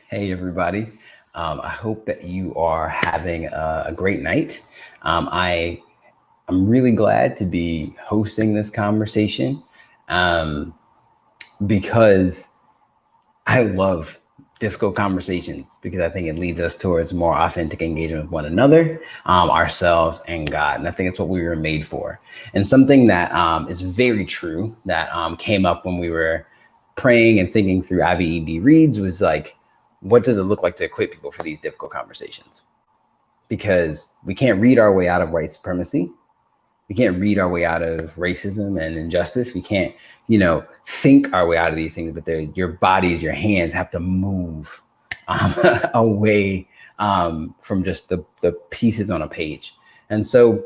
Hey, everybody. I hope that you are having a great night. I'm really glad to be hosting this conversation um, because I love difficult conversations because I think it leads us towards more authentic engagement with one another, ourselves, and God. And I think it's what we were made for. And something that is very true that came up when we were praying and thinking through IVEDreads was like, what does it look like to equip people for these difficult conversations? Because we can't read our way out of white supremacy. We can't read our way out of racism and injustice. We can't, think our way out of these things, but your bodies, your hands have to move away from just the pieces on a page. And so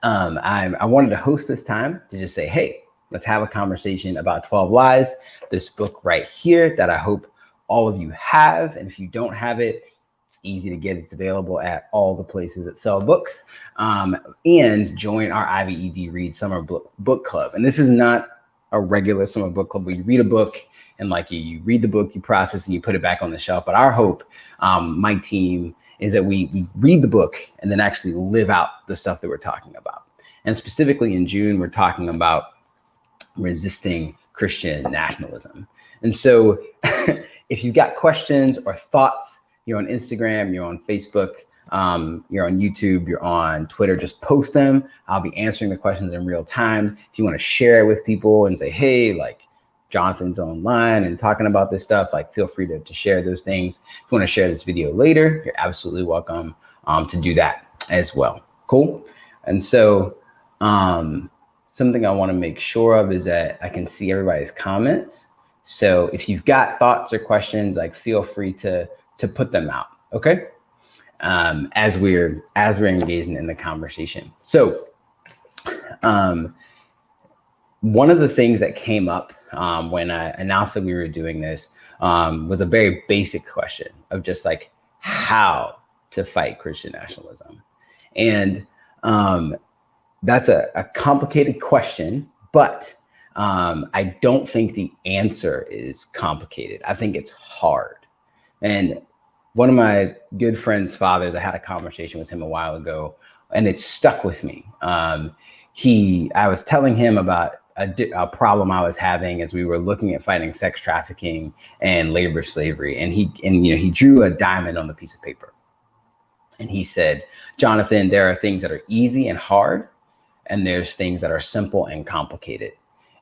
I wanted to host this time to just say, hey, let's have a conversation about 12 Lies, this book right here that I hope all of you have. And if you don't have it, it's easy to get. It's available at all the places that sell books. And join our IVEDreads Summer Book Club. And this is not a regular summer book club where you read a book and like you read the book, you process and you put it back on the shelf. But our hope, my team, is that we read the book and then actually live out the stuff that we're talking about. And specifically in June, we're talking about resisting Christian nationalism. And so if you've got questions or thoughts, you're on Instagram, you're on Facebook, you're on YouTube, you're on Twitter, just post them. I'll be answering the questions in real time. If you want to share it with people and say, hey, like Jonathan's online and talking about this stuff, like feel free to share those things. If you want to share this video later, you're absolutely welcome to do that as well. Cool. And so something I want to make sure of is that I can see everybody's comments. So if you've got thoughts or questions, like feel free to put them out. Okay. As we're engaging in the conversation. So one of the things that came up when I announced that we were doing this was a very basic question of just like how to fight Christian nationalism. And that's a complicated question, but I don't think the answer is complicated. I think it's hard. And one of my good friend's fathers, I had a conversation with him a while ago, and it stuck with me. I was telling him about a problem I was having as we were looking at fighting sex trafficking and labor slavery, and he drew a diamond on the piece of paper, and he said, Jonathan, there are things that are easy and hard, and there's things that are simple and complicated.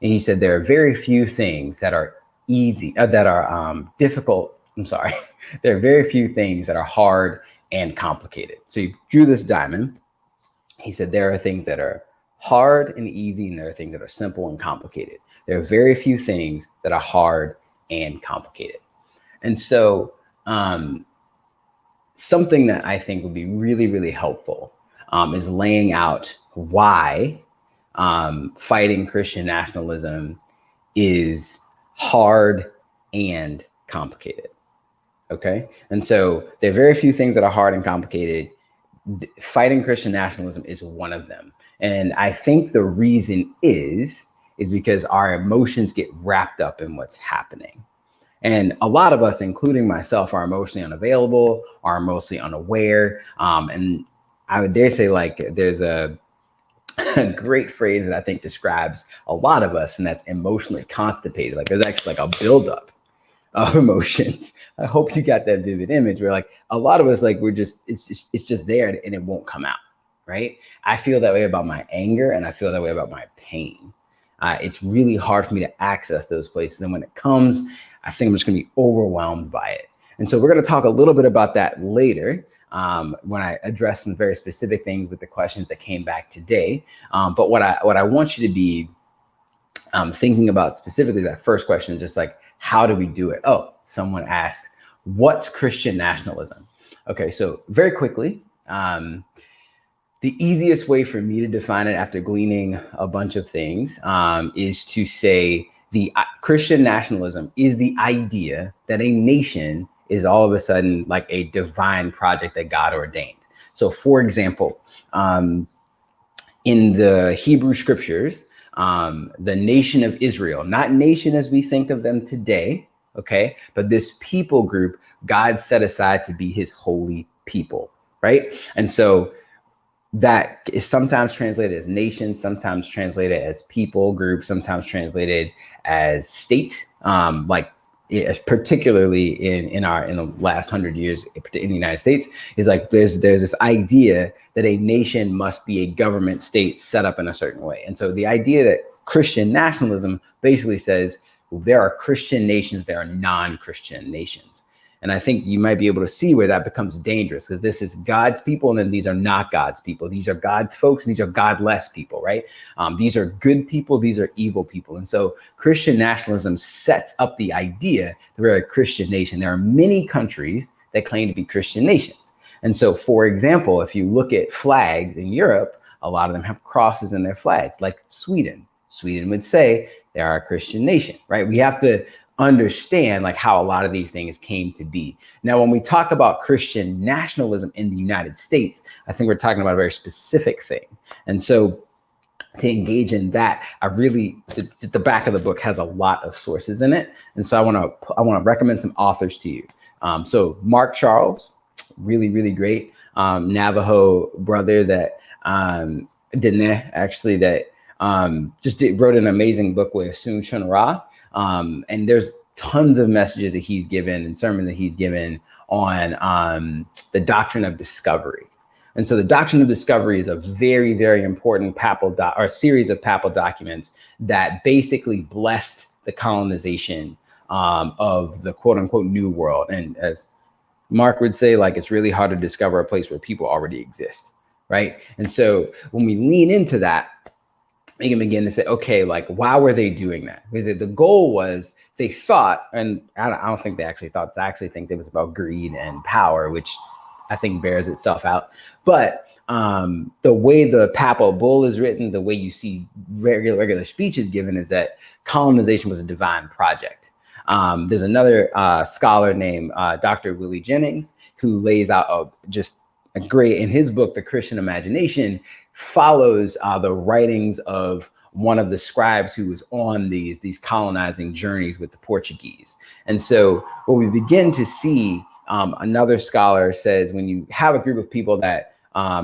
And he said there are very few things that are easy, that are difficult. I'm sorry. There are very few things that are hard and complicated. So he drew this diamond. He said there are things that are hard and easy, and there are things that are simple and complicated. There are very few things that are hard and complicated. And so something that I think would be really, really helpful is laying out why fighting Christian nationalism is hard and complicated. Okay. And so there are very few things that are hard and complicated. Fighting Christian nationalism is one of them. And I think the reason is because our emotions get wrapped up in what's happening. And a lot of us, including myself, are emotionally unavailable, are emotionally unaware. And I would dare say, like, there's a great phrase that I think describes a lot of us, and that's emotionally constipated. Like there's actually like a buildup of emotions. I hope you got that vivid image where like a lot of us, like it's just there and it won't come out, right? I feel that way about my anger and I feel that way about my pain. It's really hard for me to access those places. And when it comes, I think I'm just gonna be overwhelmed by it. And so we're gonna talk a little bit about that later when I address some very specific things with the questions that came back today. But what I want you to be thinking about specifically, that first question is just like, how do we do it? Oh, someone asked, what's Christian nationalism? Okay, so very quickly, the easiest way for me to define it after gleaning a bunch of things is to say the Christian nationalism is the idea that a nation is all of a sudden like a divine project that God ordained. So for example, in the Hebrew scriptures, the nation of Israel, not nation as we think of them today, okay? But this people group, God set aside to be his holy people, right? And so that is sometimes translated as nation, sometimes translated as people group, sometimes translated as state, like particularly in the last 100 years in the United States, is like there's this idea that a nation must be a government state set up in a certain way. And so the idea that Christian nationalism basically says there are Christian nations, there are non-Christian nations. And I think you might be able to see where that becomes dangerous, because this is God's people, and then these are not God's people. These are God's folks, and these are godless people, right? These are good people, these are evil people. And so Christian nationalism sets up the idea that we're a Christian nation. There are many countries that claim to be Christian nations. And so, for example, if you look at flags in Europe, a lot of them have crosses in their flags, like Sweden. Sweden would say they are a Christian nation, right? We have to understand like how a lot of these things came to be. Now, when we talk about Christian nationalism in the United States, I think we're talking about a very specific thing. And so to engage in that, the back of the book has a lot of sources in it. And so I want to recommend some authors to you. So Mark Charles, really, really great Navajo brother that wrote an amazing book with Soon Chun Ra. And there's tons of messages that he's given and sermons that he's given on the doctrine of discovery. And so the doctrine of discovery is a very, very important series of papal documents that basically blessed the colonization of the quote unquote New World. And as Mark would say, like, it's really hard to discover a place where people already exist, right? And so when we lean into that, you can begin to say, okay, like, why were they doing that? Because the goal was, they thought, and I don't think they actually thought, I actually think it was about greed and power, which I think bears itself out. But the way the papal bull is written, the way you see regular speeches given, is that colonization was a divine project. There's another scholar named Dr. Willie Jennings, who lays out in his book, The Christian Imagination, follows the writings of one of the scribes who was on these colonizing journeys with the Portuguese. And so what we begin to see, another scholar says, when you have a group of people that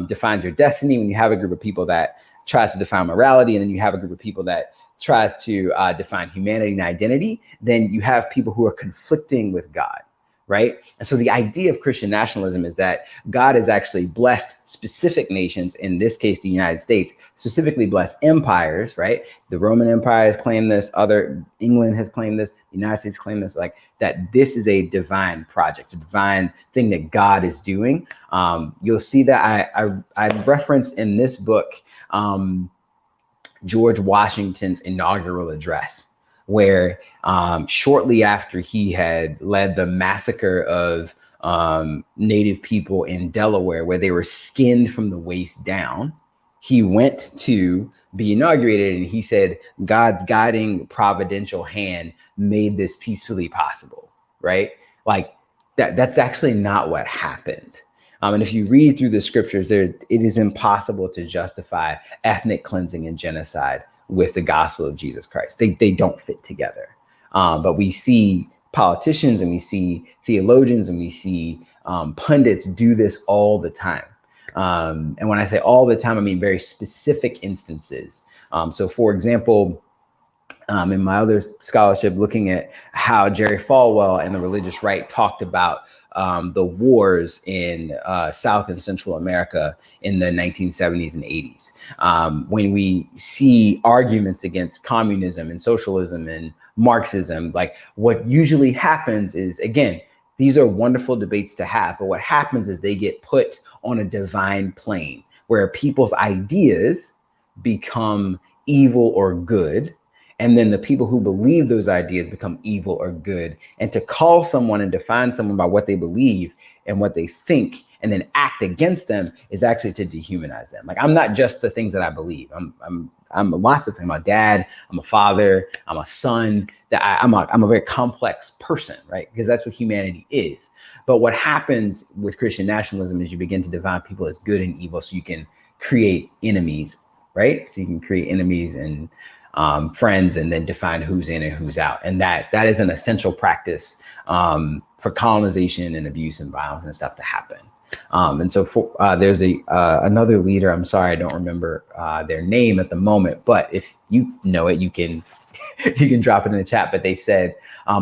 defines your destiny, when you have a group of people that tries to define morality, and then you have a group of people that tries to define humanity and identity, then you have people who are conflicting with God. Right? And so the idea of Christian nationalism is that God has actually blessed specific nations, in this case, the United States, specifically blessed empires, right? The Roman Empire has claimed this, England has claimed this, the United States claimed this, like that this is a divine project, a divine thing that God is doing. You'll see that I referenced in this book, George Washington's inaugural address, where shortly after he had led the massacre of Native people in Delaware, where they were skinned from the waist down, he went to be inaugurated, and he said, God's guiding providential hand made this peacefully possible, right? Like that's actually not what happened. And if you read through the scriptures, it is impossible to justify ethnic cleansing and genocide with the gospel of Jesus Christ. They don't fit together. But we see politicians, and we see theologians, and we see pundits do this all the time. And when I say all the time, I mean very specific instances. So for example, in my other scholarship, looking at how Jerry Falwell and the religious right talked about the wars in South and Central America in the 1970s and 80s. When we see arguments against communism and socialism and Marxism, like what usually happens is, again, these are wonderful debates to have, but what happens is they get put on a divine plane where people's ideas become evil or good. And then the people who believe those ideas become evil or good. And to call someone and define someone by what they believe and what they think, and then act against them, is actually to dehumanize them. Like, I'm not just the things that I believe. I'm lots of things. I'm a dad. I'm a father. I'm a son. I'm a very complex person, right? Because that's what humanity is. But what happens with Christian nationalism is you begin to define people as good and evil, so you can create enemies, right? So you can create enemies and friends, and then define who's in and who's out. And that is an essential practice for colonization and abuse and violence and stuff to happen. And so there's another leader, I'm sorry, I don't remember their name at the moment, but if you know it, you can drop it in the chat. But they said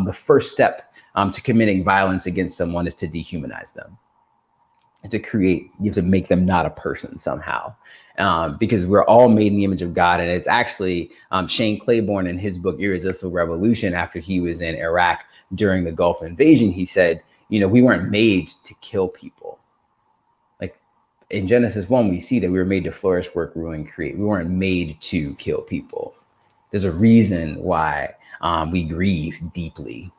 the first step to committing violence against someone is to dehumanize them. And you have to make them not a person somehow, because we're all made in the image of God. And it's actually Shane Claiborne in his book, Irresistible Revolution, after he was in Iraq during the Gulf invasion, he said, we weren't made to kill people. Like in Genesis 1, we see that we were made to flourish, work, rule, and create. We weren't made to kill people. There's a reason why we grieve deeply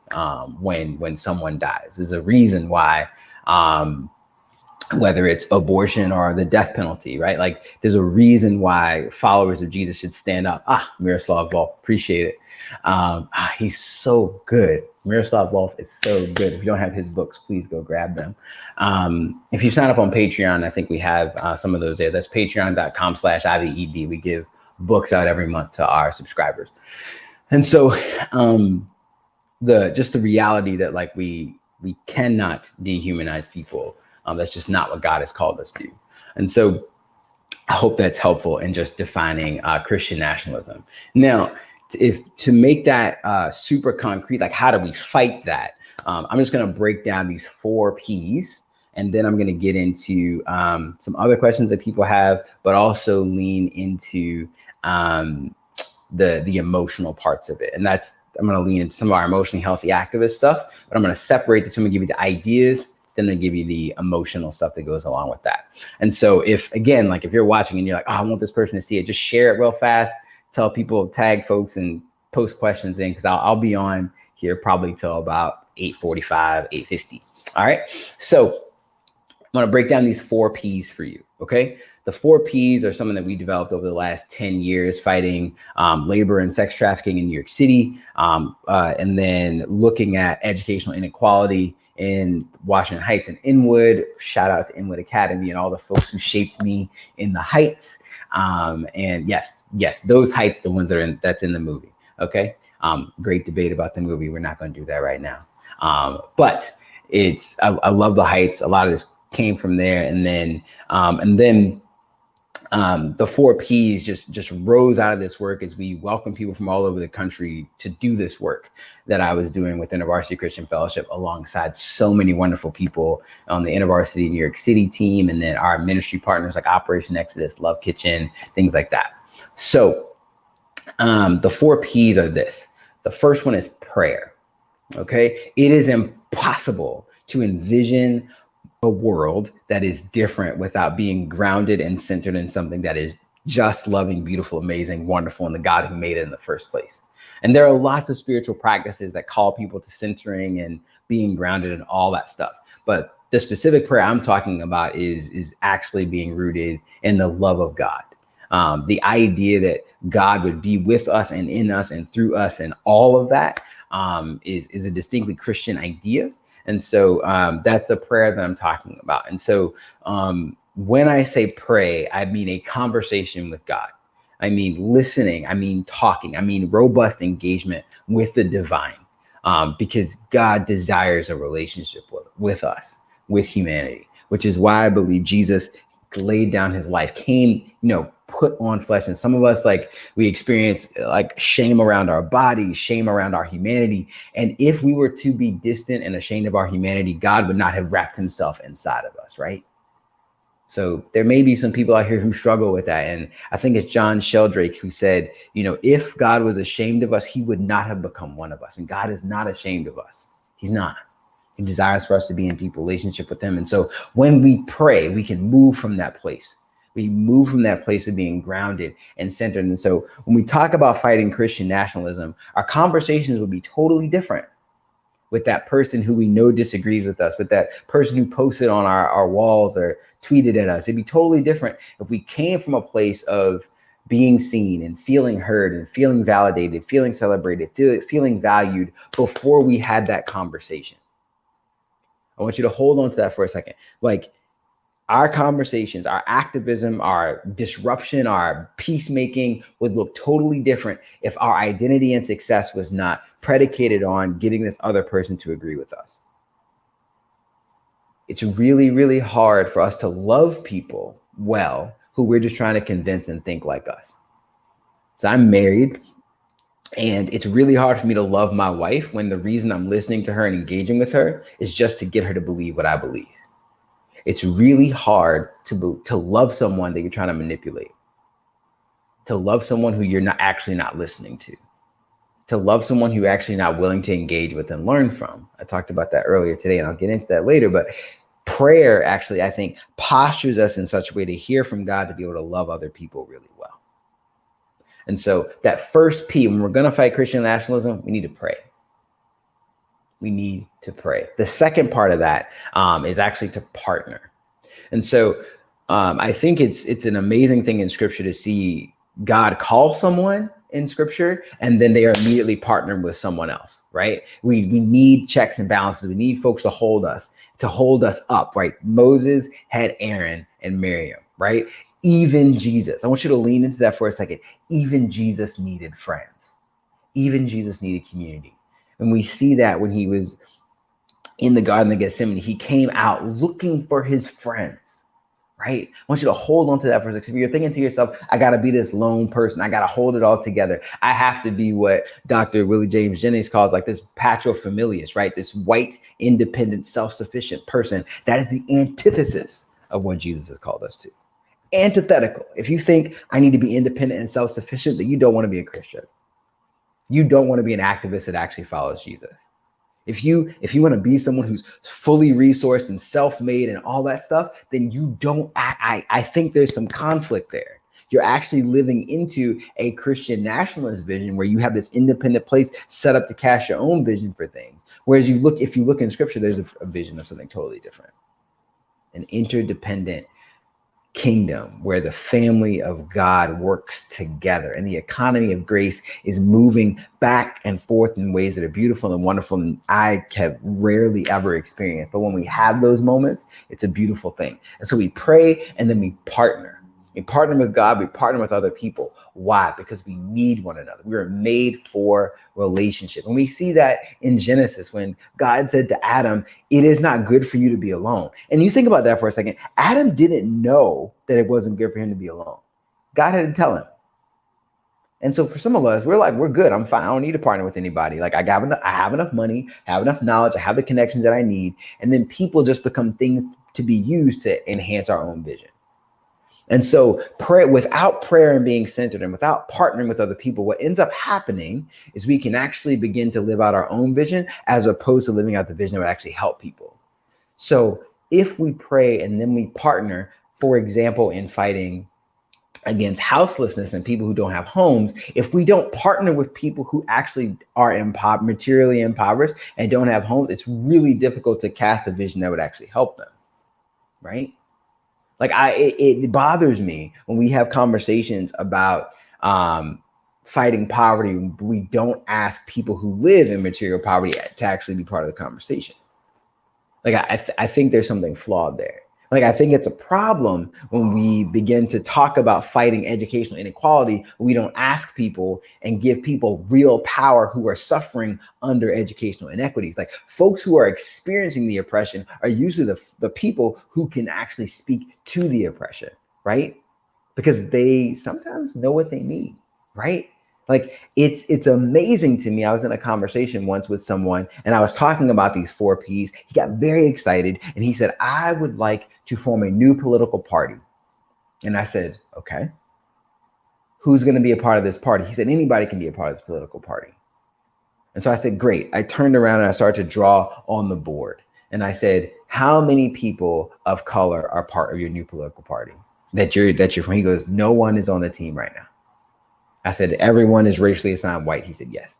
when someone dies. There's a reason why, whether it's abortion or the death penalty, right? Like there's a reason why followers of Jesus should stand up. Miroslav Volf, appreciate it. He's so good. Miroslav Volf is so good. If you don't have his books, please go grab them. If you sign up on Patreon, I think we have some of those there. That's patreon.com/IVED. We give books out every month to our subscribers. And so the reality that like we cannot dehumanize people. That's just not what God has called us to. And so I hope that's helpful in just defining Christian nationalism. Now, to make that super concrete, like how do we fight that? I'm just going to break down these 4 Ps, and then I'm going to get into some other questions that people have, but also lean into the emotional parts of it. And I'm going to lean into some of our emotionally healthy activist stuff, but I'm going to separate the two. I'm going to give you the ideas, then they give you the emotional stuff that goes along with that. And so if you're watching and you're like, I want this person to see it, just share it real fast, tell people, tag folks, and post questions in, because I'll be on here probably till about 8:45, 8:50. All right. So I'm going to break down these 4 Ps for you. Okay. The 4 Ps are something that we developed over the last 10 years fighting labor and sex trafficking in New York City, and then looking at educational inequality in Washington Heights and Inwood. Shout out to Inwood Academy and all the folks who shaped me in the Heights. And yes, those Heights, the ones that's in the movie. Okay. Great debate about the movie. We're not going to do that right now. But I love the Heights. A lot of this came from there. And then the 4 Ps just rose out of this work as we welcome people from all over the country to do this work that I was doing with InterVarsity Christian Fellowship alongside so many wonderful people on the InterVarsity New York City team, and then our ministry partners like Operation Exodus, Love Kitchen, things like that. So the 4 Ps are this. The first one is prayer. Okay. It is impossible to envision a world that is different without being grounded and centered in something that is just, loving, beautiful, amazing, wonderful, and the God who made it in the first place. And there are lots of spiritual practices that call people to centering and being grounded and all that stuff. But the specific prayer I'm talking about is actually being rooted in the love of God. The idea that God would be with us and in us and through us and all of that is a distinctly Christian idea. And so that's the prayer that I'm talking about. And so when I say pray, I mean a conversation with God. I mean listening. I mean talking. I mean robust engagement with the divine, because God desires a relationship with us, with humanity, which is why I believe Jesus laid down his life, came, put on flesh. And some of us, we experience shame around our bodies, shame around our humanity. And if we were to be distant and ashamed of our humanity, God would not have wrapped himself inside of us, right? So there may be some people out here who struggle with that. And I think it's John Sheldrake who said, if God was ashamed of us, he would not have become one of us. And God is not ashamed of us. He's not. He desires for us to be in deep relationship with him. And so when we pray, we can move from that place. We move from that place of being grounded and centered. And so when we talk about fighting Christian nationalism, our conversations would be totally different with that person who we know disagrees with us, with that person who posted on our walls or tweeted at us. It'd be totally different if we came from a place of being seen and feeling heard and feeling validated, feeling celebrated, feeling valued before we had that conversation. I want you to hold on to that for a second. our conversations, our activism, our disruption, our peacemaking would look totally different if our identity and success was not predicated on getting this other person to agree with us. It's really, really hard for us to love people well who we're just trying to convince and think like us. So I'm married, and it's really hard for me to love my wife when the reason I'm listening to her and engaging with her is just to get her to believe what I believe. It's really hard to love someone that you're trying to manipulate, to love someone who you're not listening to love someone who you're actually not willing to engage with and learn from. I talked about that earlier today, and I'll get into that later, but prayer actually, I think, postures us in such a way to hear from God to be able to love other people really well. And so that first P, when we're going to fight Christian nationalism, we need to pray. We need to pray. The second part of that is actually to partner. And so I think it's an amazing thing in scripture to see God call someone in scripture and then they are immediately partnering with someone else, right? We need checks and balances. We need folks to hold us up, right? Moses had Aaron and Miriam, right? Even Jesus. I want you to lean into that for a second. Even Jesus needed friends. Even Jesus needed community. And we see that when he was in the Garden of Gethsemane, he came out looking for his friends, right? I want you to hold on to that for a second. If you're thinking to yourself, I got to be this lone person. I got to hold it all together. I have to be what Dr. Willie James Jennings calls like this patrofamilias, right? This white, independent, self-sufficient person. That is the antithesis of what Jesus has called us to. Antithetical. If you think I need to be independent and self-sufficient, then you don't want to be a Christian. You don't want to be an activist that actually follows Jesus. If you want to be someone who's fully resourced and self-made and all that stuff, then you don't. I think there's some conflict there. You're actually living into a Christian nationalist vision where you have this independent place set up to cast your own vision for things. Whereas if you look in scripture, there's a vision of something totally different. An interdependent kingdom where the family of God works together and the economy of grace is moving back and forth in ways that are beautiful and wonderful and I have rarely ever experienced. But when we have those moments, it's a beautiful thing. And so we pray and then we partner. We partner with God, we partner with other people. Why? Because we need one another. We were made for relationship. And we see that in Genesis when God said to Adam, it is not good for you to be alone. And you think about that for a second. Adam didn't know that it wasn't good for him to be alone. God had to tell him. And so for some of us, we're like, we're good. I'm fine. I don't need to partner with anybody. Like I have enough money, I have enough knowledge, I have the connections that I need. And then people just become things to be used to enhance our own vision. And so without prayer and being centered and without partnering with other people, what ends up happening is we can actually begin to live out our own vision as opposed to living out the vision that would actually help people. So if we pray and then we partner, for example, in fighting against houselessness and people who don't have homes, if we don't partner with people who actually are materially impoverished and don't have homes, it's really difficult to cast a vision that would actually help them, right? Like it bothers me when we have conversations about fighting poverty. We don't ask people who live in material poverty to actually be part of the conversation. Like I think there's something flawed there. Like I think it's a problem when we begin to talk about fighting educational inequality. We don't ask people and give people real power who are suffering under educational inequities. Like folks who are experiencing the oppression are usually the people who can actually speak to the oppression, right? Because they sometimes know what they need, right? Like it's amazing to me. I was in a conversation once with someone and I was talking about these 4 Ps. He got very excited and he said, I would like to form a new political party. And I said, okay, who's going to be a part of this party? He said, anybody can be a part of this political party. And so I said, great. I turned around and I started to draw on the board. And I said, how many people of color are part of your new political party that you're from? He goes, no one is on the team right now. I said, everyone is racially assigned white. He said, yes.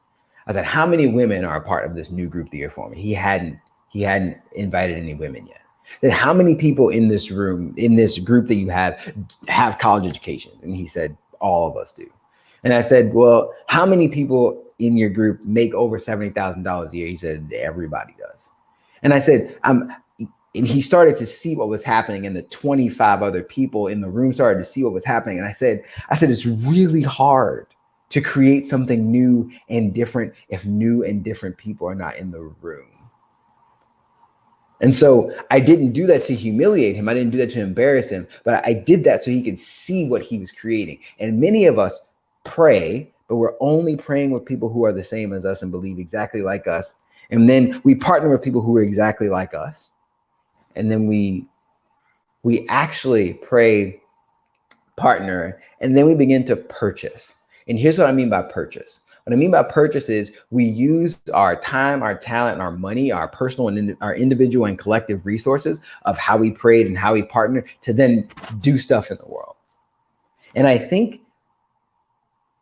I said, how many women are a part of this new group that you're forming? He hadn't invited any women yet. Then how many people in this room, in this group that you have college educations? And he said, all of us do. And I said, well, how many people in your group make over $70,000 a year? He said, everybody does. And I said, And he started to see what was happening, and the 25 other people in the room started to see what was happening. And I said, it's really hard to create something new and different if new and different people are not in the room. And so I didn't do that to humiliate him. I didn't do that to embarrass him, but I did that so he could see what he was creating. And many of us pray, but we're only praying with people who are the same as us and believe exactly like us. And then we partner with people who are exactly like us. And then we actually pray, partner, and then we begin to purchase. And here's what I mean by purchase. What I mean by purchase is we use our time, our talent, and our money, our personal and our individual and collective resources of how we prayed and how we partner to then do stuff in the world. And I think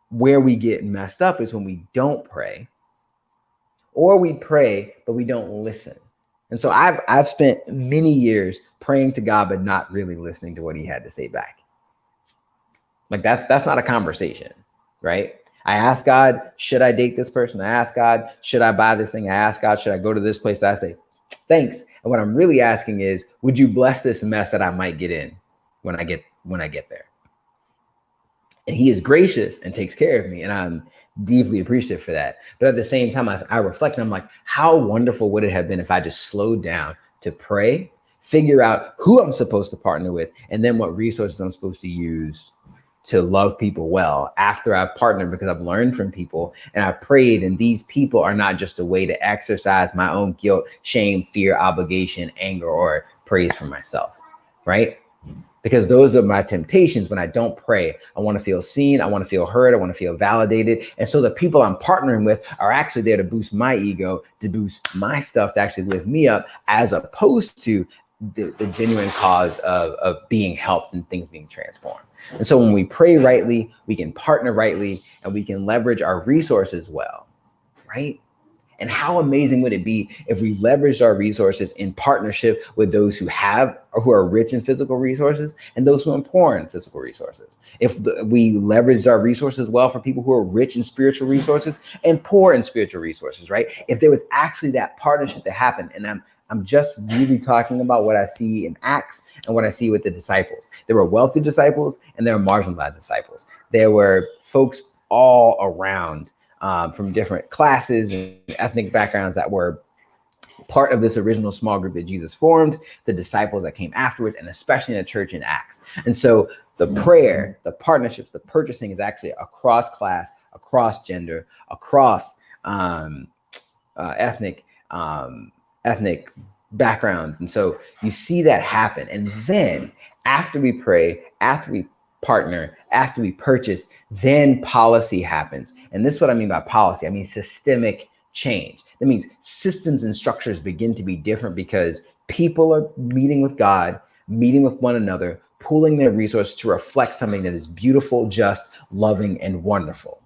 where we get messed up is when we don't pray, or we pray, but we don't listen. And so I've spent many years praying to God, but not really listening to what he had to say back. Like that's not a conversation, right? I ask God, should I date this person? I ask God, should I buy this thing? I ask God, should I go to this place? I say, thanks. And what I'm really asking is, would you bless this mess that I might get in when I get there? And he is gracious and takes care of me. And I'm deeply appreciative for that. But at the same time, I reflect and I'm like, how wonderful would it have been if I just slowed down to pray, figure out who I'm supposed to partner with, and then what resources I'm supposed to use to love people well after I've partnered, because I've learned from people and I've prayed. And these people are not just a way to exercise my own guilt, shame, fear, obligation, anger, or praise for myself, right? Because those are my temptations when I don't pray. I want to feel seen. I want to feel heard. I want to feel validated. And so the people I'm partnering with are actually there to boost my ego, to boost my stuff, to actually lift me up, as opposed to the genuine cause of being helped and things being transformed. And so when we pray rightly, we can partner rightly, and we can leverage our resources well, right? And how amazing would it be if we leveraged our resources in partnership with those who have, or who are rich in physical resources, and those who are poor in physical resources? If we leveraged our resources well for people who are rich in spiritual resources and poor in spiritual resources, right? If there was actually that partnership that happened, and I'm just really talking about what I see in Acts and what I see with the disciples. There were wealthy disciples and there were marginalized disciples. There were folks all around from different classes and ethnic backgrounds that were part of this original small group that Jesus formed, the disciples that came afterwards, and especially in the church in Acts. And so the prayer, the partnerships, the purchasing is actually across class, across gender, across ethnic backgrounds. And so you see that happen. And then after we pray, after we partner, after we purchase, then policy happens. And this is what I mean by policy. I mean systemic change. That means systems and structures begin to be different because people are meeting with God, meeting with one another, pooling their resources to reflect something that is beautiful, just, loving, and wonderful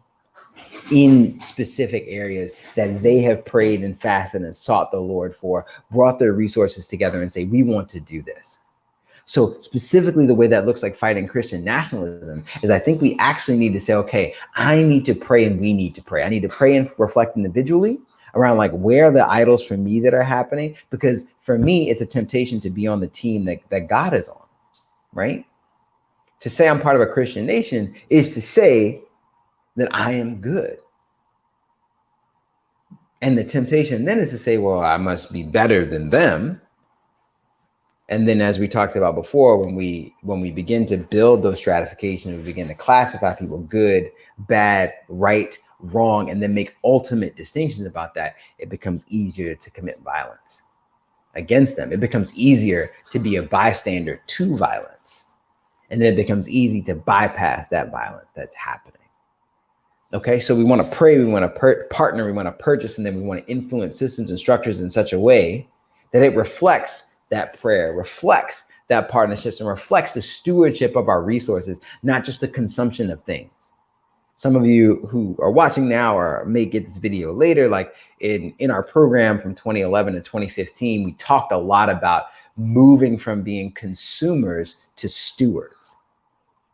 in specific areas that they have prayed and fasted and sought the Lord for, brought their resources together and say, we want to do this. So specifically the way that looks like fighting Christian nationalism is I think we actually need to say, okay, I need to pray and we need to pray. I need to pray and reflect individually around like where are the idols for me that are happening? Because for me, it's a temptation to be on the team that God is on, right? To say I'm part of a Christian nation is to say that I am good. And the temptation then is to say, well, I must be better than them. And then as we talked about before, when we begin to build those stratifications, we begin to classify people good, bad, right, wrong, and then make ultimate distinctions about that, it becomes easier to commit violence against them. It becomes easier to be a bystander to violence. And then it becomes easy to bypass that violence that's happening. Okay, so we want to pray, we want to partner, we want to purchase, and then we want to influence systems and structures in such a way that it reflects that prayer, reflects that partnerships, and reflects the stewardship of our resources, not just the consumption of things. Some of you who are watching now or may get this video later, like in our program from 2011 to 2015, we talked a lot about moving from being consumers to stewards.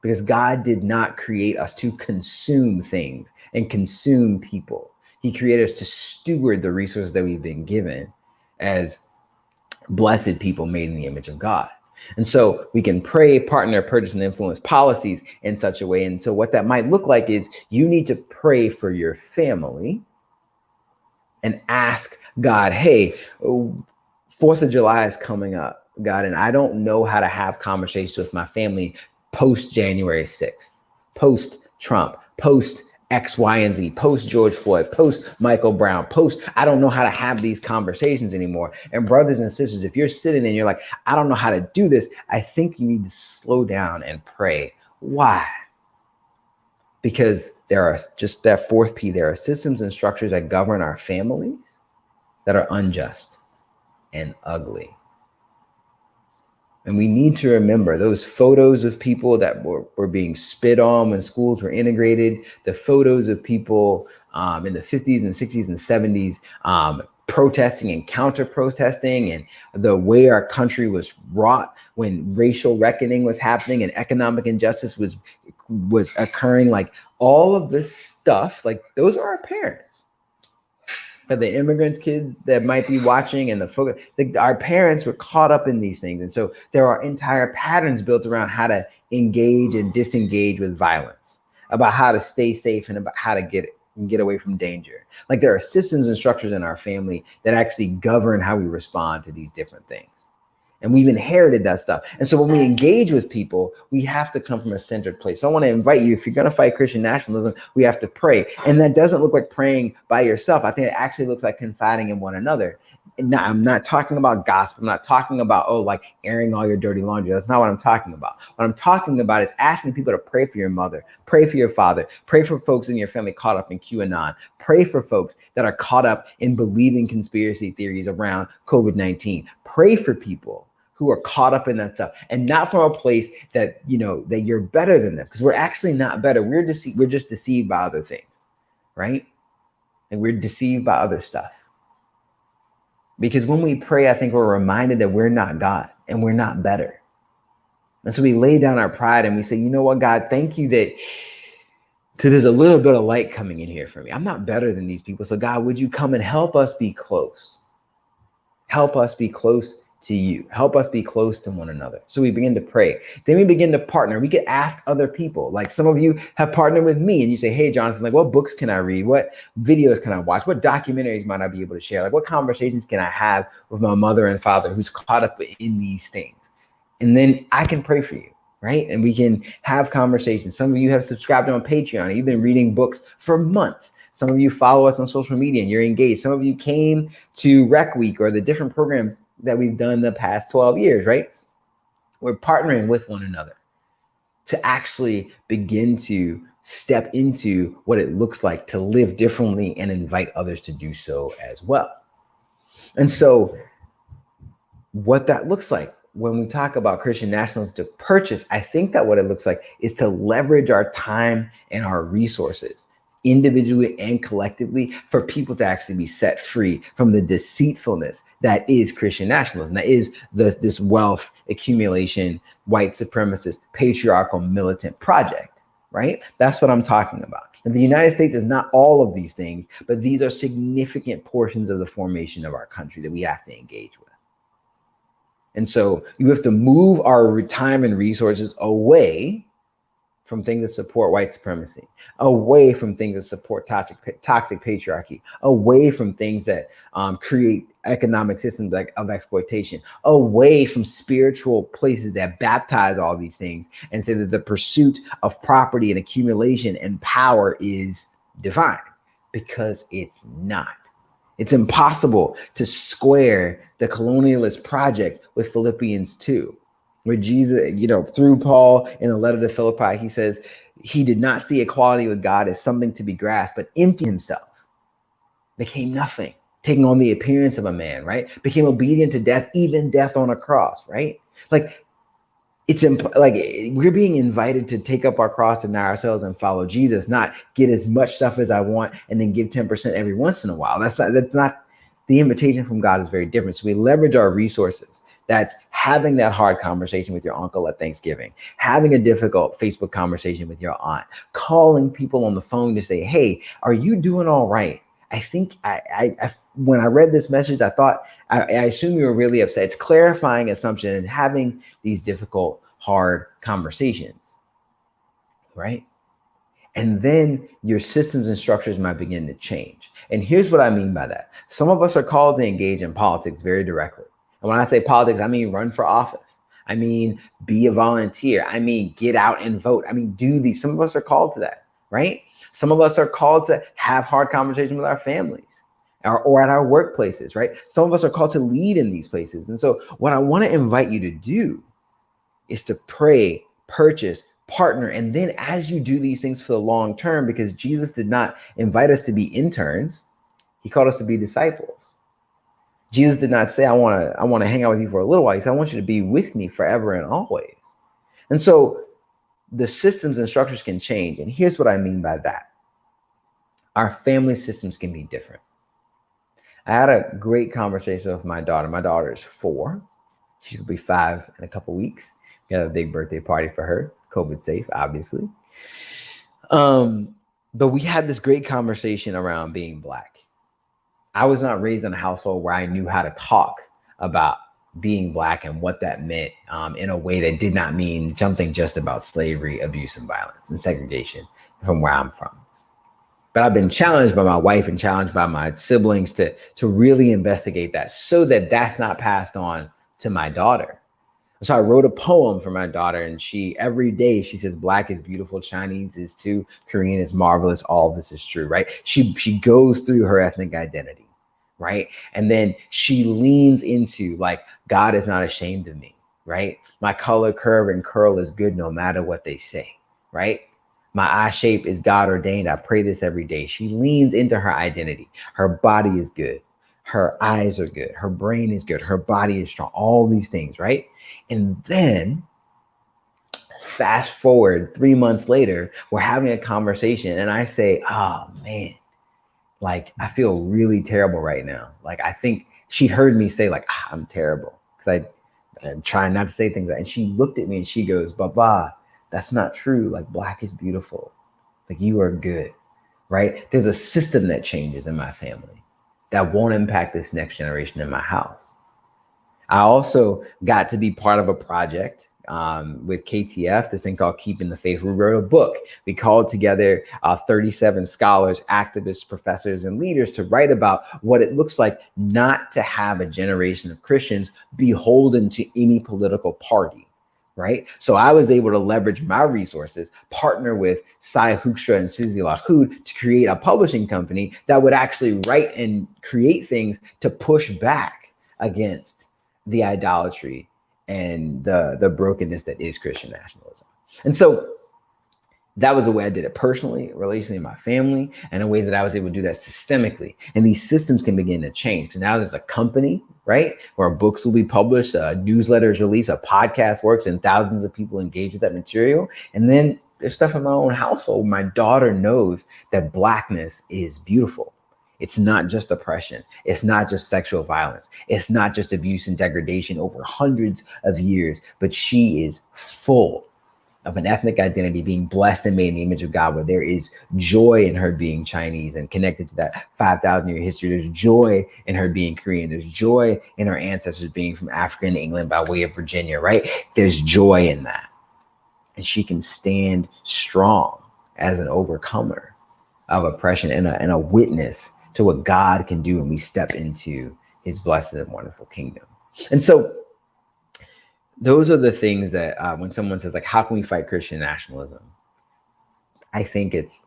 Because God did not create us to consume things and consume people. He created us to steward the resources that we've been given as blessed people made in the image of God. And so we can pray, partner, purchase, and influence policies in such a way. And so what that might look like is you need to pray for your family and ask God, hey, 4th of July is coming up, God, and I don't know how to have conversations with my family post January 6th, post Trump, post X, Y, and Z, post George Floyd, post Michael Brown, I don't know how to have these conversations anymore. And brothers and sisters, if you're sitting and you're like, I don't know how to do this, I think you need to slow down and pray. Why? Because there are, just that 4th P, there are systems and structures that govern our families that are unjust and ugly. And we need to remember those photos of people that were being spit on when schools were integrated, the photos of people in the 50s and 60s and 70s protesting and counter-protesting, and the way our country was wrought when racial reckoning was happening and economic injustice was occurring. Like all of this stuff, like those are our parents. For the immigrants' kids that might be watching and our parents were caught up in these things. And so there are entire patterns built around how to engage and disengage with violence, about how to stay safe and about how to get away from danger. Like there are systems and structures in our family that actually govern how we respond to these different things. And we've inherited that stuff. And so when we engage with people, we have to come from a centered place. So I want to invite you, if you're going to fight Christian nationalism, we have to pray. And that doesn't look like praying by yourself. I think it actually looks like confiding in one another. And now, I'm not talking about gossip. I'm not talking about, like airing all your dirty laundry. That's not what I'm talking about. What I'm talking about is asking people to pray for your mother, pray for your father, pray for folks in your family caught up in QAnon, pray for folks that are caught up in believing conspiracy theories around COVID-19. Pray for people who are caught up in that stuff, and not from a place that, that you're better than them, because we're actually not better. We're just deceived by other things, right? And we're deceived by other stuff. Because when we pray, I think we're reminded that we're not God and we're not better. And so we lay down our pride and we say, you know what, God, thank you that there's a little bit of light coming in here for me. I'm not better than these people. So God, would you come and help us be close? Help us be close to you. Help us be close to one another. So we begin to pray. Then we begin to partner. We could ask other people. Like some of you have partnered with me and you say, hey, Jonathan, like what books can I read? What videos can I watch? What documentaries might I be able to share? Like what conversations can I have with my mother and father who's caught up in these things? And then I can pray for you, right? And we can have conversations. Some of you have subscribed on Patreon and you've been reading books for months. Some of you follow us on social media and you're engaged. Some of you came to Rec Week or the different programs that we've done the past 12 years, right? We're partnering with one another to actually begin to step into what it looks like to live differently and invite others to do so as well. And so what that looks like when we talk about Christian nationalism to purchase, I think that what it looks like is to leverage our time and our resources individually and collectively for people to actually be set free from the deceitfulness that is Christian nationalism, that is this wealth accumulation, white supremacist, patriarchal, militant project, right? That's what I'm talking about. And the United States is not all of these things, but these are significant portions of the formation of our country that we have to engage with. And so you have to move our time and resources away from things that support white supremacy, away from things that support toxic patriarchy, away from things that create economic systems of exploitation, away from spiritual places that baptize all these things and say that the pursuit of property and accumulation and power is divine, because it's not. It's impossible to square the colonialist project with Philippians 2. Where Jesus, through Paul in the letter to Philippi, he says he did not see equality with God as something to be grasped, but emptied himself, became nothing, taking on the appearance of a man, right? Became obedient to death, even death on a cross, right? Like we're being invited to take up our cross, deny ourselves, and follow Jesus, not get as much stuff as I want and then give 10% every once in a while. That's not the invitation from God is very different. So we leverage our resources. That's having that hard conversation with your uncle at Thanksgiving, having a difficult Facebook conversation with your aunt, calling people on the phone to say, hey, are you doing all right? I think I when I read this message, I thought I assume you were really upset. It's clarifying assumption and having these difficult, hard conversations, right? And then your systems and structures might begin to change. And here's what I mean by that. Some of us are called to engage in politics very directly. And when I say politics, I mean run for office. I mean, be a volunteer. I mean, get out and vote. I mean, do these. Some of us are called to that, right? Some of us are called to have hard conversations with our families or at our workplaces, right? Some of us are called to lead in these places. And so what I want to invite you to do is to pray, purchase, partner. And then as you do these things for the long term, because Jesus did not invite us to be interns, he called us to be disciples. Jesus did not say, I want to hang out with you for a little while. He said, I want you to be with me forever and always. And so the systems and structures can change. And here's what I mean by that. Our family systems can be different. I had a great conversation with my daughter. My daughter is 4. She's going to be 5 in a couple weeks. We have a big birthday party for her. COVID safe, obviously. But we had this great conversation around being Black. I was not raised in a household where I knew how to talk about being Black and what that meant in a way that did not mean something just about slavery, abuse, and violence and segregation from where I'm from. But I've been challenged by my wife and challenged by my siblings to really investigate that so that that's not passed on to my daughter. So I wrote a poem for my daughter, and every day she says, Black is beautiful, Chinese is too, Korean is marvelous, all this is true, right? She goes through her ethnic identity, right? And then she leans into like, God is not ashamed of me, right? My color, curve, and curl is good no matter what they say, right? My eye shape is God ordained. I pray this every day. She leans into her identity. Her body is good. Her eyes are good. Her brain is good. Her body is strong. All these things, right? And then fast forward 3 months later, we're having a conversation and I say, oh man, like I feel really terrible right now. Like I think she heard me say like, I'm terrible. Because I'm trying not to say things like, and she looked at me and she goes, Baba, that's not true. Like Black is beautiful. Like you are good, right? There's a system that changes in my family that won't impact this next generation in my house. I also got to be part of a project with KTF, this thing called Keeping the Faith. We wrote a book. We called together 37 scholars, activists, professors, and leaders to write about what it looks like not to have a generation of Christians beholden to any political party. Right. So I was able to leverage my resources, partner with Sai Hoekstra and Susie LaHood to create a publishing company that would actually write and create things to push back against the idolatry and the brokenness that is Christian nationalism. And so that was the way I did it personally, relationally in my family, and a way that I was able to do that systemically. And these systems can begin to change. So now there's a company, right, where books will be published, newsletters released, a podcast works, and thousands of people engage with that material. And then there's stuff in my own household. My daughter knows that Blackness is beautiful. It's not just oppression. It's not just sexual violence. It's not just abuse and degradation over hundreds of years, but she is full of an ethnic identity, being blessed and made in the image of God, where there is joy in her being Chinese and connected to that 5,000 year history. There's joy in her being Korean. There's joy in her ancestors being from Africa and England by way of Virginia, right? There's joy in that. And she can stand strong as an overcomer of oppression and a witness to what God can do when we step into his blessed and wonderful kingdom. And so those are the things that when someone says, like, how can we fight Christian nationalism? I think it's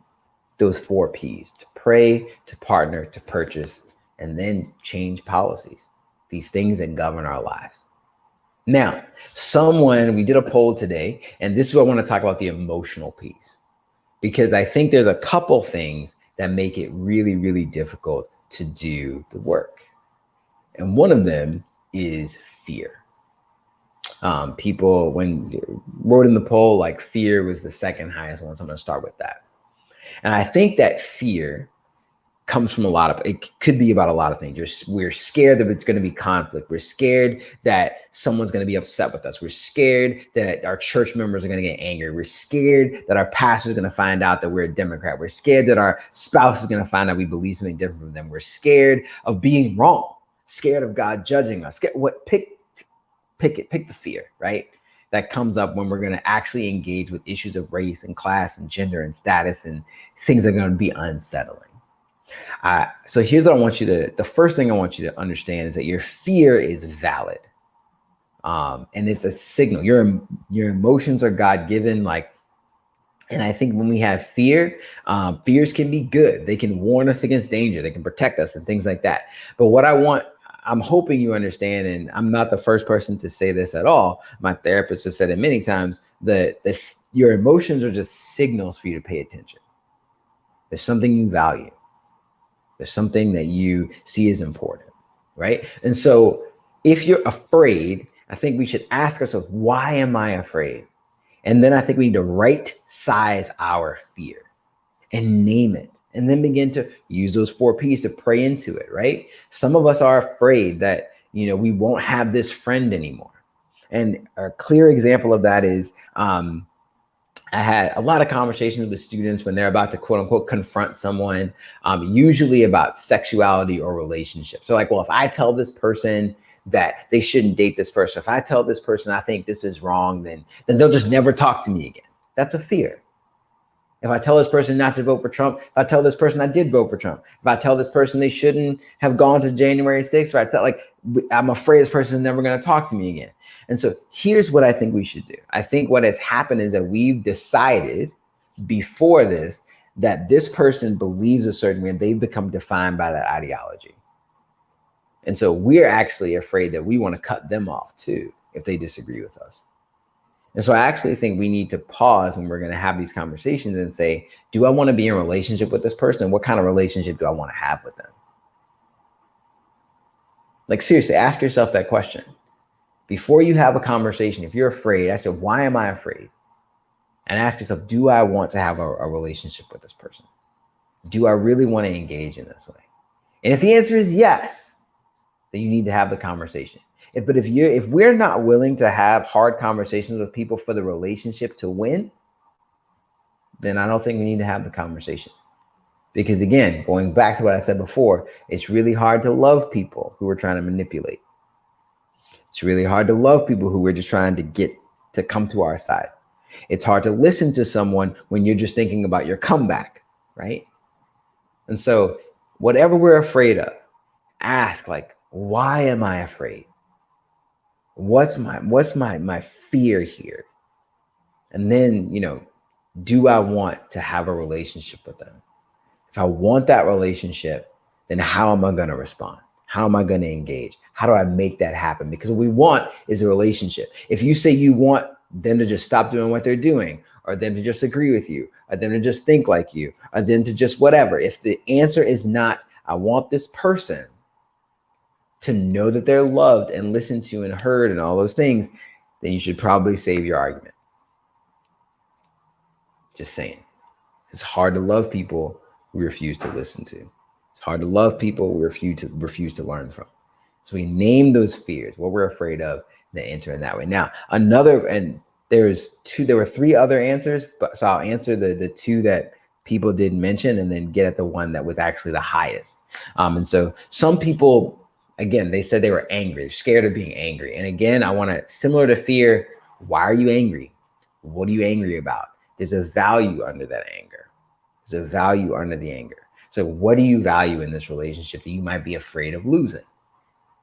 those 4 P's: to pray, to partner, to purchase, and then change policies, these things that govern our lives. Now, we did a poll today, and this is what I want to talk about, the emotional piece, because I think there's a couple things that make it really, really difficult to do the work. And one of them is fear. People, when wrote in the poll, like fear was the second highest one. So I'm going to start with that. And I think that fear comes from it could be about a lot of things. We're scared that it's going to be conflict. We're scared that someone's going to be upset with us. We're scared that our church members are going to get angry. We're scared that our pastor is going to find out that we're a Democrat. We're scared that our spouse is going to find out we believe something different from them. We're scared of being wrong. scared of God judging us. Pick the fear, right? That comes up when we're going to actually engage with issues of race and class and gender and status and things that are going to be unsettling. So here's what I want you to, the first thing I want you to understand is that your fear is valid. And it's a signal. Your emotions are God-given. And I think when we have fear, fears can be good. They can warn us against danger. They can protect us and things like that. But what I'm hoping you understand, and I'm not the first person to say this at all. My therapist has said it many times, that your emotions are just signals for you to pay attention. There's something you value. There's something that you see as important, right? And so if you're afraid, I think we should ask ourselves, why am I afraid? And then I think we need to right size our fear and name it, and then begin to use those 4 P's to pray into it, right? Some of us are afraid that, we won't have this friend anymore. And a clear example of that is, I had a lot of conversations with students when they're about to quote unquote confront someone, usually about sexuality or relationships. So if I tell this person that they shouldn't date this person, if I tell this person I think this is wrong, then they'll just never talk to me again. That's a fear. If I tell this person not to vote for Trump, if I tell this person I did vote for Trump, if I tell this person they shouldn't have gone to January 6th, I'm afraid this person is never going to talk to me again. And so here's what I think we should do. I think what has happened is that we've decided before this that this person believes a certain way and they've become defined by that ideology. And so we're actually afraid that we want to cut them off too if they disagree with us. And so I actually think we need to pause when we're going to have these conversations and say, do I want to be in a relationship with this person? What kind of relationship do I want to have with them? Seriously, ask yourself that question. Before you have a conversation, if you're afraid, ask yourself, why am I afraid? And ask yourself, do I want to have a relationship with this person? Do I really want to engage in this way? And if the answer is yes, then you need to have the conversation. If we're not willing to have hard conversations with people for the relationship to win, then I don't think we need to have the conversation. Because again, going back to what I said before, it's really hard to love people who are trying to manipulate. It's really hard to love people who we're just trying to get to come to our side. It's hard to listen to someone when you're just thinking about your comeback, right? And so whatever we're afraid of, ask why am I afraid? What's my fear here? And then, do I want to have a relationship with them? If I want that relationship, then how am I going to respond? How am I going to engage? How do I make that happen? Because what we want is a relationship. If you say you want them to just stop doing what they're doing, or them to just agree with you, or them to just think like you, or them to just whatever, if the answer is not, I want this person to know that they're loved and listened to and heard and all those things, then you should probably save your argument. Just saying. It's hard to love people we refuse to listen to. It's hard to love people we refuse to learn from. So we name those fears, what we're afraid of, then enter in that way. Now, there were 3 other answers, so I'll answer the 2 that people didn't mention and then get at the one that was actually the highest. And so some people, again, they said they were angry, scared of being angry. And again, I want to, similar to fear, why are you angry? What are you angry about? There's a value under that anger. There's a value under the anger. So what do you value in this relationship that you might be afraid of losing?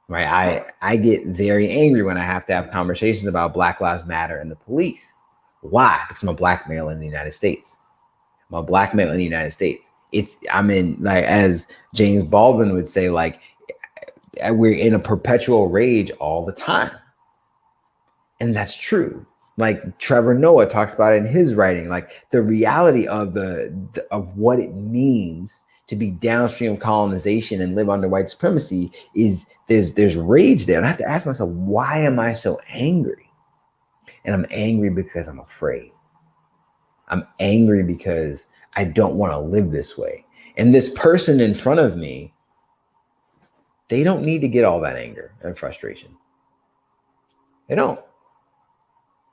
Right? I get very angry when I have to have conversations about Black Lives Matter and the police. Why? Because I'm a Black male in the United States. I'm a Black male in the United States. As James Baldwin would say, we're in a perpetual rage all the time. And that's true. Trevor Noah talks about it in his writing, the reality of of what it means to be downstream of colonization and live under white supremacy is there's rage there. And I have to ask myself, why am I so angry? And I'm angry because I'm afraid. I'm angry because I don't want to live this way. And this person in front of me, they don't need to get all that anger and frustration. They don't.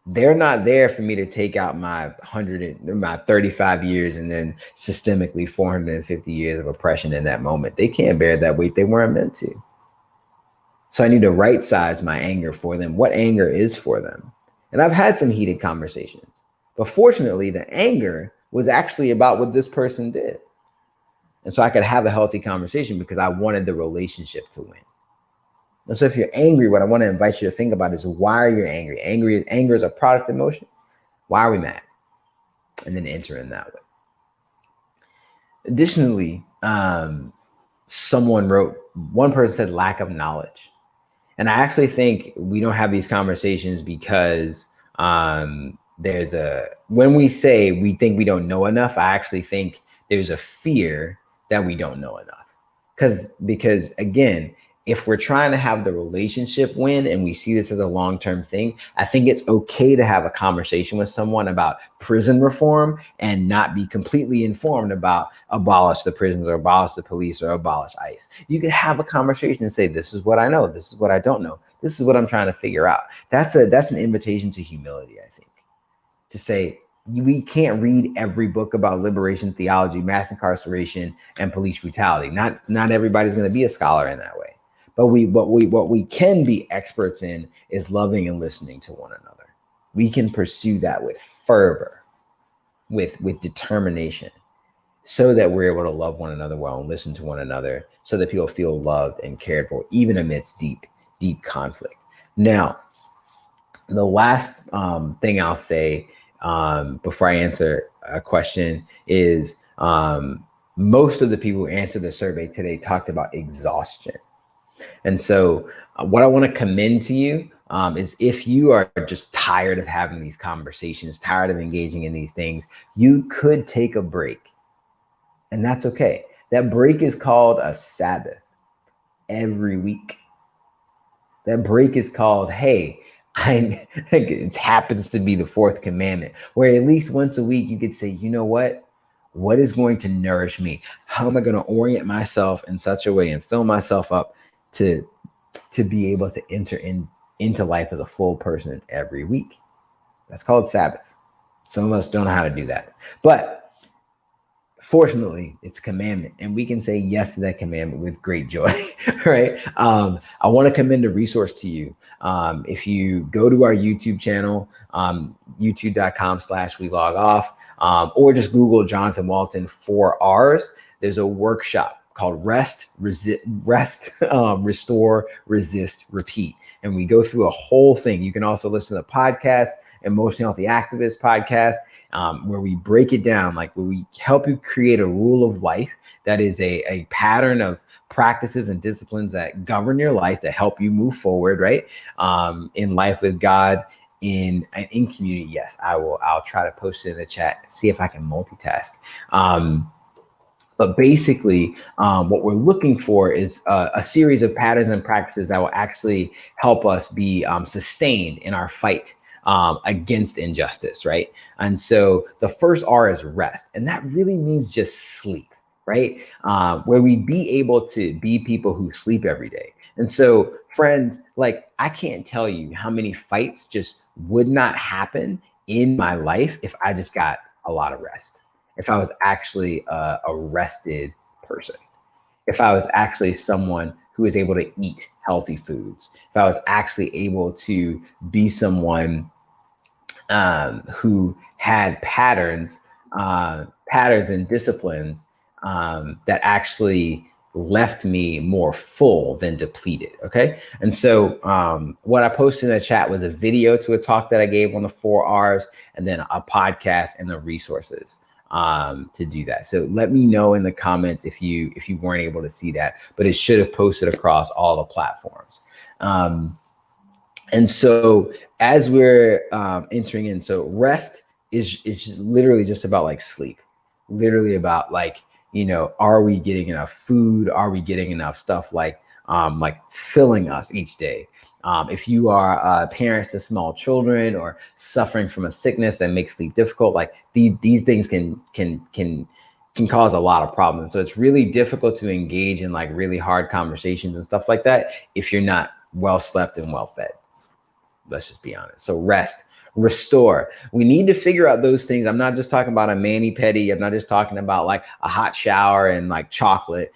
They're not there for me to take out my 35 years and then systemically 450 years of oppression in that moment. They can't bear that weight. They weren't meant to. So I need to right size my anger for them, what anger is for them. And I've had some heated conversations, but fortunately the anger was actually about what this person did. And so I could have a healthy conversation because I wanted the relationship to win. And so if you're angry, what I want to invite you to think about is, why are you angry? Anger is a product of emotion. Why are we mad? And then enter in that way. Additionally, one person said lack of knowledge. And I actually think we don't have these conversations because when we say we think we don't know enough, I actually think there's a fear that we don't know enough. Because again, if we're trying to have the relationship win and we see this as a long-term thing, I think it's okay to have a conversation with someone about prison reform and not be completely informed about abolish the prisons or abolish the police or abolish ICE. You could have a conversation and say, this is what I know. This is what I don't know. This is what I'm trying to figure out. That's an invitation to humility, I think, to say, we can't read every book about liberation theology, mass incarceration, and police brutality. Not everybody's going to be a scholar in that way. But what we can be experts in is loving and listening to one another. We can pursue that with fervor, with determination, so that we're able to love one another well and listen to one another, so that people feel loved and cared for, even amidst deep conflict. Now, the last thing I'll say before I answer a question is, most of the people who answered the survey today talked about exhaustion. And so what I want to commend to you is, if you are just tired of having these conversations, tired of engaging in these things, you could take a break. And that's okay. That break is called a Sabbath every week. That break is called, hey, it happens to be the fourth commandment, where at least once a week you could say, you know what is going to nourish me? How am I going to orient myself in such a way and fill myself up to be able to enter into life as a full person every week? That's called Sabbath. Some of us don't know how to do that, but fortunately it's a commandment, and we can say yes to that commandment with great joy. Right? I want to commend a resource to you. If you go to our YouTube channel, youtube.com/welogoff, or just Google Jonathan Walton 4 R's, there's a workshop called Restore, Resist, Repeat. And we go through a whole thing. You can also listen to the podcast, Emotionally Healthy Activist podcast, where we break it down, like where we help you create a rule of life that is a pattern of practices and disciplines that govern your life, that help you move forward, right? In life with God, in community. Yes, I'll try to post it in the chat, see if I can multitask. But basically, what we're looking for is a series of patterns and practices that will actually help us be sustained in our fight against injustice, right? And so the first R is rest, and that really means just sleep, right? Where we be able to be people who sleep every day. And so, friends, like, I can't tell you how many fights just would not happen in my life if I just got a lot of rest. If I was actually a rested person, if I was actually someone who is able to eat healthy foods, if I was actually able to be someone who had patterns and disciplines that actually left me more full than depleted. Okay. And so what I posted in the chat was a video to a talk that I gave on the 4 R's, and then a podcast and the resources to do that. So let me know in the comments if you weren't able to see that, but it should have posted across all the platforms. And so as we're entering in, so rest is literally just about like sleep, literally about like, are we getting enough food? Are we getting enough stuff like filling us each day? If you are parents to small children or suffering from a sickness that makes sleep difficult, like these things can cause a lot of problems. So it's really difficult to engage in like really hard conversations and stuff like that if you're not well slept and well fed. Let's just be honest. So rest, restore. We need to figure out those things. I'm not just talking about a mani-pedi. I'm not just talking about like a hot shower and like chocolate.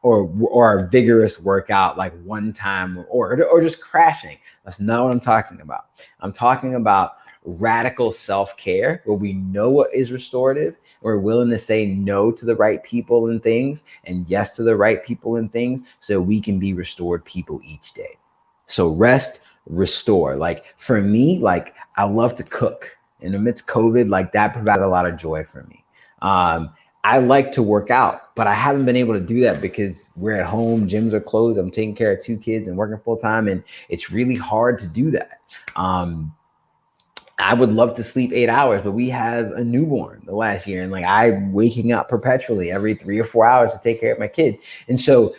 or a vigorous workout like one time or just crashing. That's not what I'm talking about. I'm talking about radical self-care where we know what is restorative. We're willing to say no to the right people and things and yes to the right people and things so we can be restored people each day. So rest, restore. Like for me, like I love to cook. In the midst of COVID, like that provided a lot of joy for me. I like to work out, but I haven't been able to do that because we're at home, gyms are closed. I'm taking care of 2 kids and working full time, and it's really hard to do that. I would love to sleep 8 hours, but we have a newborn the last year, and like I'm waking up perpetually every 3 or 4 hours to take care of my kid. And so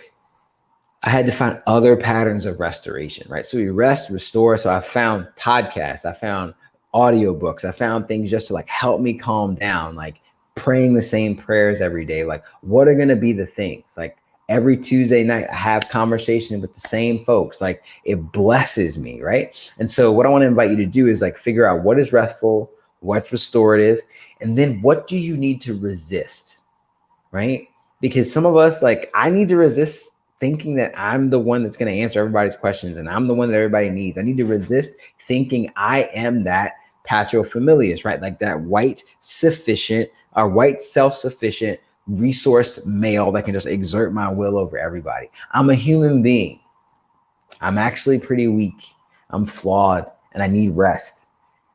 I had to find other patterns of restoration, right? So we rest, restore. So I found podcasts, I found audiobooks, I found things just to like help me calm down, like praying the same prayers every day. Like what are going to be the things? Like every Tuesday night, I have conversation with the same folks. Like it blesses me, right? And so what I want to invite you to do is like figure out what is restful, what's restorative, and then what do you need to resist, right? Because some of us, like I need to resist thinking that I'm the one that's going to answer everybody's questions and I'm the one that everybody needs. I need to resist thinking I am that paterfamilias, right? Like that white, sufficient, or white, self-sufficient, resourced male that can just exert my will over everybody. I'm a human being. I'm actually pretty weak. I'm flawed and I need rest.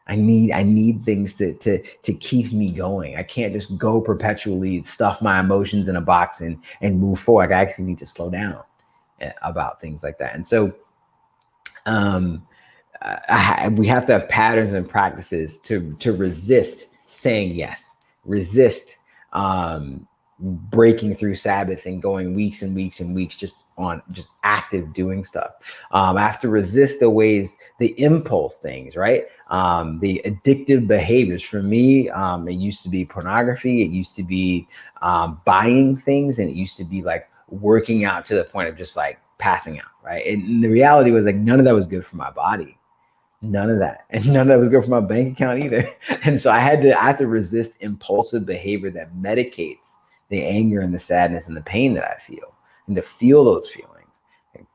I need things to keep me going. I can't just go perpetually, stuff my emotions in a box and move forward. I actually need to slow down about things like that. And so we have to have patterns and practices to resist saying yes, resist breaking through Sabbath and going weeks and weeks and weeks just active doing stuff. I have to resist the impulse things, right? The addictive behaviors. For me, it used to be pornography. It used to be buying things, and it used to be like working out to the point of just like passing out, right? And the reality was like none of that was good for my body. None of that. And none of that was good for my bank account either. And so I have to resist impulsive behavior that medicates the anger and the sadness and the pain that I feel, and to feel those feelings.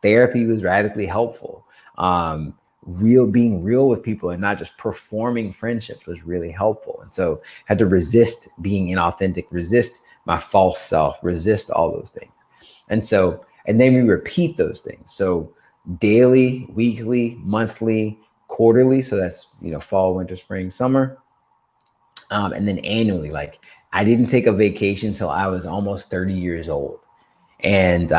Therapy was radically helpful. Being real with people and not just performing friendships was really helpful. And so I had to resist being inauthentic, resist my false self, resist all those things. And then we repeat those things. So daily, weekly, monthly, quarterly. So that's, fall, winter, spring, summer. And then annually, like I didn't take a vacation till I was almost 30 years old. And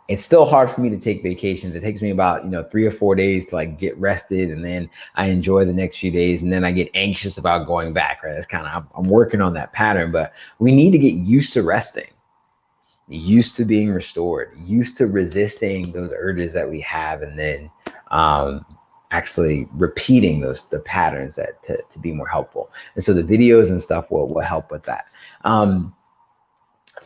it's still hard for me to take vacations. It takes me about, 3 or 4 days to like get rested. And then I enjoy the next few days. And then I get anxious about going back, right? That's kind of, I'm working on that pattern, but we need to get used to resting, used to being restored, used to resisting those urges that we have. And then actually repeating the patterns that to be more helpful. And so the videos and stuff will help with that.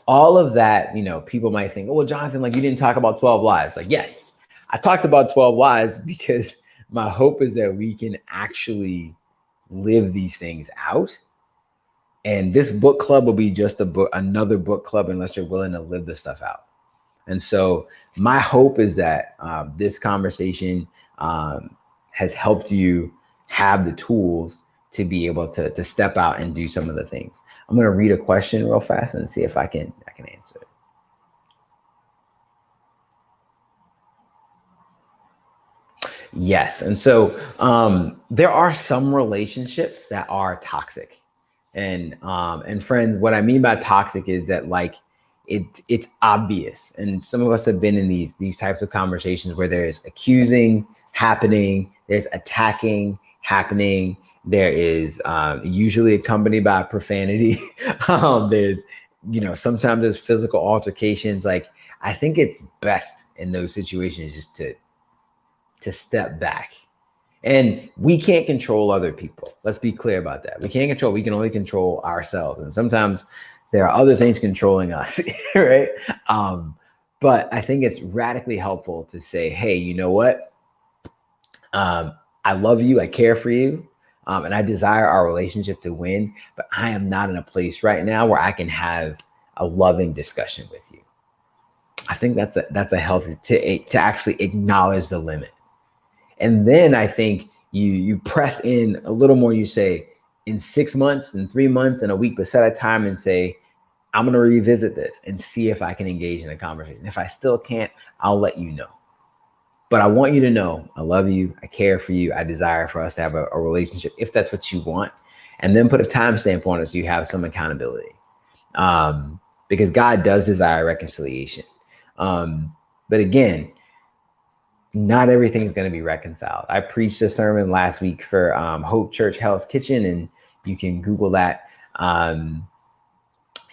All of that, people might think, oh, well, Jonathan, like you didn't talk about 12 lies. Like, yes, I talked about 12 lies because my hope is that we can actually live these things out. And this book club will be just another book club unless you're willing to live this stuff out. And so my hope is that this conversation has helped you have the tools to be able to step out and do some of the things. I'm going to read a question real fast and see if I can answer it. Yes. And so there are some relationships that are toxic. And friends, what I mean by toxic is that like it's obvious. And some of us have been in these types of conversations where there's accusing happening, there's attacking happening, there is usually accompanied by profanity. There's, sometimes there's physical altercations. Like I think it's best in those situations just to step back. And we can't control other people. Let's be clear about that. We can only control ourselves. And sometimes there are other things controlling us, right? But I think it's radically helpful to say, hey, you know what? I love you, I care for you, and I desire our relationship to win, but I am not in a place right now where I can have a loving discussion with you. I think that's a healthy to actually acknowledge the limit. And then I think you press in a little more. You say in 6 months, in 3 months, in a week, but set a time and say, I'm going to revisit this and see if I can engage in a conversation. If I still can't, I'll let you know. But I want you to know I love you. I care for you. I desire for us to have a relationship if that's what you want. And then put a timestamp on it so you have some accountability. Because God does desire reconciliation. But again, not everything is going to be reconciled. I preached a sermon last week for Hope Church Hell's Kitchen, and you can Google that.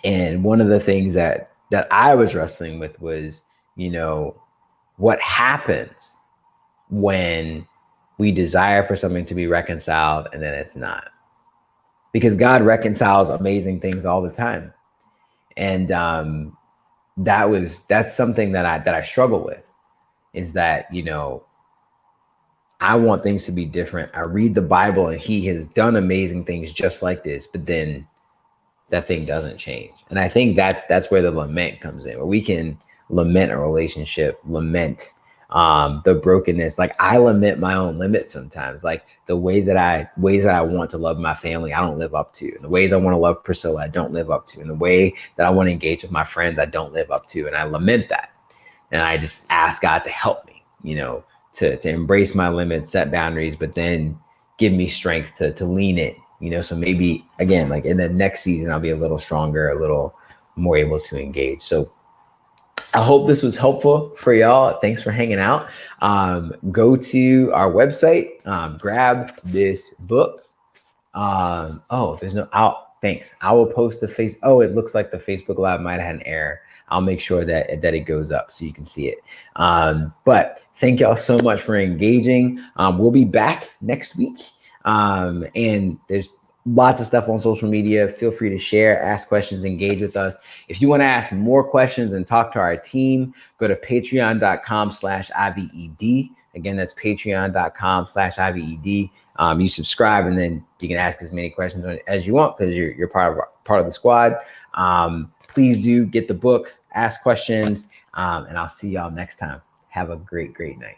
And one of the things that I was wrestling with was, what happens when we desire for something to be reconciled and then it's not? Because God reconciles amazing things all the time. And that's something that I struggle with, is that, I want things to be different. I read the Bible and he has done amazing things just like this, but then that thing doesn't change. And I think that's where the lament comes in, where we can lament a relationship, lament the brokenness. Like, I lament my own limits sometimes, like the ways that I want to love my family, I don't live up to. And the ways I want to love Priscilla, I don't live up to. And the way that I want to engage with my friends, I don't live up to. And I lament that. And I just ask God to help me, to embrace my limits, set boundaries, but then give me strength to lean in, so maybe again, like in the next season, I'll be a little stronger, a little more able to engage. So I hope this was helpful for y'all. Thanks for hanging out. Go to our website, grab this book. Thanks. I will post it looks like the Facebook Live might have had an error. I'll make sure that it goes up so you can see it. But thank y'all so much for engaging. We'll be back next week. And there's lots of stuff on social media. Feel free to share, ask questions, engage with us. If you want to ask more questions and talk to our team, go to patreon.com/IVED. Again, that's patreon.com/IVED. You subscribe and then you can ask as many questions as you want, because you're part of the squad. Please do get the book, ask questions, and I'll see y'all next time. Have a great night.